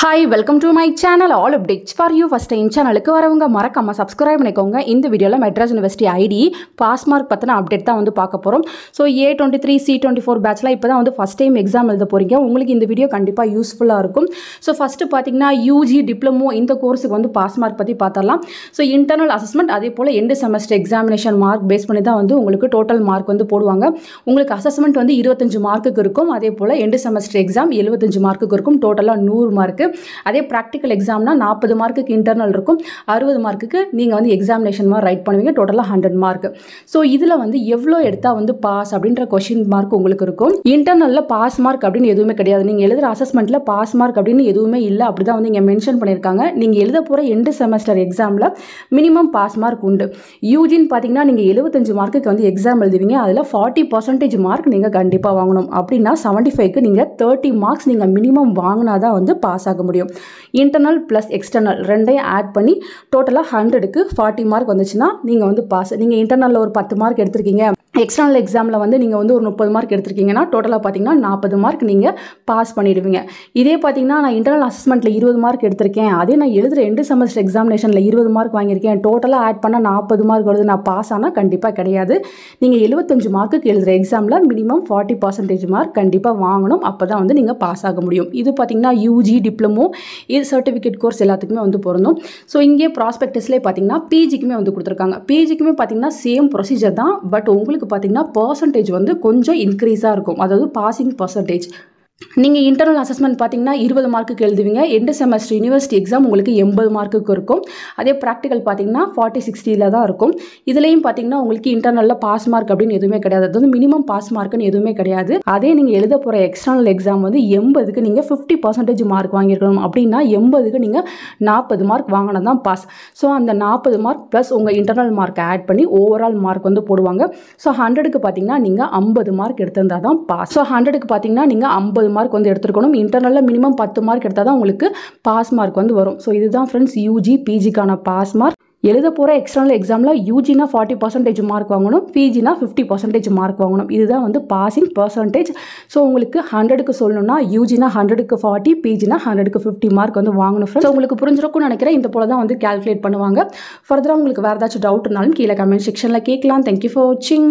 Hi, welcome to my channel. All updates for you. First time சேனலுக்கு வரவங்க மறக்காம subscribe பண்ணிக்கோங்க. இந்த வீடியோல Madras university ID pass mark பத்தின அப்டேட் தான் வந்து பார்க்க போறோம். ஸோ A23 C24 பேட்ச்ல இப்போ தான் வந்து ஃபர்ஸ்ட் டைம் எக்ஸாம் எழுத போறீங்க. உங்களுக்கு இந்த வீடியோ கண்டிப்பாக யூஸ்ஃபுல்லாக இருக்கும். ஸோ ஃபர்ஸ்ட் பார்த்தீங்கன்னா யூஜி டிப்ளமோ இந்த கோர்ஸுக்கு வந்து பாஸ் மார்க் பற்றி பார்த்தரலாம். ஸோ இன்டர்னல் அசஸ்மெண்ட் அதே போல் end semester examination mark base பண்ணி தான் வந்து உங்களுக்கு டோட்டல் மார்க் வந்து போடுவாங்க. உங்களுக்கு அசஸ்மெண்ட் வந்து 25 மார்க்குக்கு இருக்கும். அதே போல் எண்டு செமஸ்டர் எக்ஸாம் 75 மார்க்குக்கு இருக்கும். டோட்டலாக 100 மார்க்கு. அதே ப்ராக்டிக்கல் எக்ஸாம்னா 40 மார்க்குக்கு இன்டர்னல் இருக்கும், 60 மார்க்குக்கு நீங்கள் வந்து எக்ஸாமினேஷன் மாதிரி ரைட் பண்ணுவீங்க. டோட்டலாக 100 மார்க். ஸோ இதில் வந்து எவ்வளோ எடுத்தால் வந்து பாஸ் அப்படின்ற கொஷின் மார்க் உங்களுக்கு இருக்கும். இன்டர்னலில் பாஸ் மார்க் அப்படின்னு எதுவுமே கிடையாது. நீங்கள் எழுதுகிற அசஸ்மெண்ட்டில் பாஸ் மார்க் அப்படின்னு எதுவுமே இல்லை. அப்படி தான் வந்து இங்கே மென்ஷன் பண்ணியிருக்காங்க. நீங்கள் எழுத போகிற எண்டு செமஸ்டர் எக்ஸாமில் மினிமம் பாஸ் மார்க் உண்டு. யூஜின்னு பார்த்தீங்கன்னா நீங்கள் 75 மார்க்குக்கு வந்து எக்ஸாம் எழுதுவீங்க. அதில் 40% மார்க் நீங்கள் கண்டிப்பாக வாங்கணும். அப்படின்னா 75க்கு நீங்கள் 30 மார்க்ஸ் நீங்கள் மினிமம் வாங்கினா தான் வந்து பாஸ் ஆக முடியும். இன்டர்னல் ப்ளஸ் எக்ஸ்டர்னல் ரெண்டையும் ஆட் பண்ணி டோட்டலாக 100க்கு 40 மார்க் வந்துச்சுன்னா நீங்கள் வந்து பாஸ். நீங்கள் இன்டர்னலில் ஒரு 10 மார்க் எடுத்திருக்கீங்க, எக்ஸ்டர்னல் எக்ஸாமில் வந்து நீங்கள் வந்து ஒரு 30 மார்க் எடுத்திருக்கீங்கன்னா டோட்டலாக பார்த்தீங்கன்னா 40 மார்க் நீங்கள் பாஸ் பண்ணிடுவீங்க. இதே பார்த்தீங்கன்னா நான் இன்டர்னல் அசஸ்மெண்ட்டில் 20 மார்க் எடுத்திருக்கேன், அதே நான் எழுதுகிற எண்டு செமஸ்டர் எக்ஸாமினேஷனில் 20 மார்க் வாங்கியிருக்கேன், டோட்டலாக ஆட் பண்ணால் 40 மார்க் வருது, நான் பாஸ் ஆனால் கண்டிப்பாக கிடையாது. நீங்கள் 75 மார்க்குக்கு எழுதுகிற எக்ஸாமில் மினிமம் 40% மார்க் கண்டிப்பாக வாங்கணும். அப்போ தான் வந்து நீங்கள் பாஸ் ஆக முடியும். இது பார்த்தீங்கன்னா யூஜி டிப்ளமோ இது சர்டிஃபிகேட் கோர்ஸ் எல்லாத்துக்குமே வந்து பொருந்தும். ஸோ இங்கே ப்ராஸ்பெக்டஸ்லேயே பார்த்தீங்கன்னா பிஜிக்குமே வந்து கொடுத்துருக்காங்க. பிஜிக்குமே பார்த்தீங்கன்னா சேம் ப்ரொசீஜர் தான். பட் உங்களுக்கு பார்த்தீங்கன்னா பர்சன்டேஜ் வந்து கொஞ்சம் இன்க்ரீஸாக இருக்கும். அதாவது பாசிங் பர்சன்டேஜ். நீங்கள் இன்டர்னல் அசஸ்மெண்ட் பார்த்தீங்கன்னா 20 மார்க்குக்கு எழுதுவீங்க. எண்டு செமஸ்டர் யூனிவர்சிட்டி எக்ஸாம் உங்களுக்கு 80 மார்க்குக்கு இருக்கும். அதே ப்ராக்டிக்கல் பார்த்தீங்கன்னா 40-60 தான் இருக்கும். இதுலேயும் பார்த்தீங்கன்னா உங்களுக்கு இன்டர்னலில் பாஸ் மார்க் அப்படின்னு எதுவுமே கிடையாது. அது வந்து மினிமம் பாஸ் மார்க்குன்னு எதுவுமே கிடையாது. அதே நீங்கள் எழுத போகிற எக்ஸ்டர்னல் எக்ஸாம் வந்து 80க்கு நீங்கள் 50% மார்க் வாங்கியிருக்கணும். அப்படின்னா 80க்கு நீங்கள் 40 மார்க் வாங்கினா தான் பாஸ். ஸோ அந்த 40 மார்க் ப்ளஸ் உங்கள் இன்டர்னல் மார்க் ஆட் பண்ணி ஓவரால் மார்க் வந்து போடுவாங்க. ஸோ 100க்கு பார்த்தீங்கன்னா நீங்கள் 50 மார்க் எடுத்திருந்தால் தான் பாஸ். ஸோ 100க்கு பார்த்தீங்கன்னா நீங்கள் 50 மார்க் வந்து எடுத்துருக்கணும். இன்டர்னலில் மினிமம் 10 மார்க் எடுத்தால் தான் உங்களுக்கு பாஸ் மார்க் வந்து வரும். ஸோ இதுதான் ஃப்ரெண்ட்ஸ் யூஜி பிஜிக்கான பாஸ் மார்க். எழுத போகிற எக்ஸ்டர்னல் எக்ஸாமில் யூஜினா 40% மார்க் வாங்கணும், பிஜினா 50% மார்க் வாங்கணும். இதுதான் வந்து பாசிங் பர்சன்டேஜ். ஸோ உங்களுக்கு 100க்கு சொல்லணும்னா யூஜினா 100க்கு 40, பிஜினா 100க்கு 50 மார்க் வந்து வாங்கணும் ஃப்ரெண்ட்ஸ். உங்களுக்கு புரிஞ்சிருக்கும்னு நினைக்கிறேன். இந்த போல தான் வந்து கால்குலேட் பண்ணுவாங்க. ஃபர்தராக உங்களுக்கு வேறு ஏதாச்சும் டவுட்னாலும் கீழே கமெண்ட் செக்ஷனில் கேட்கலாம். தேங்க்யூ ஃபார் வாட்சிங்.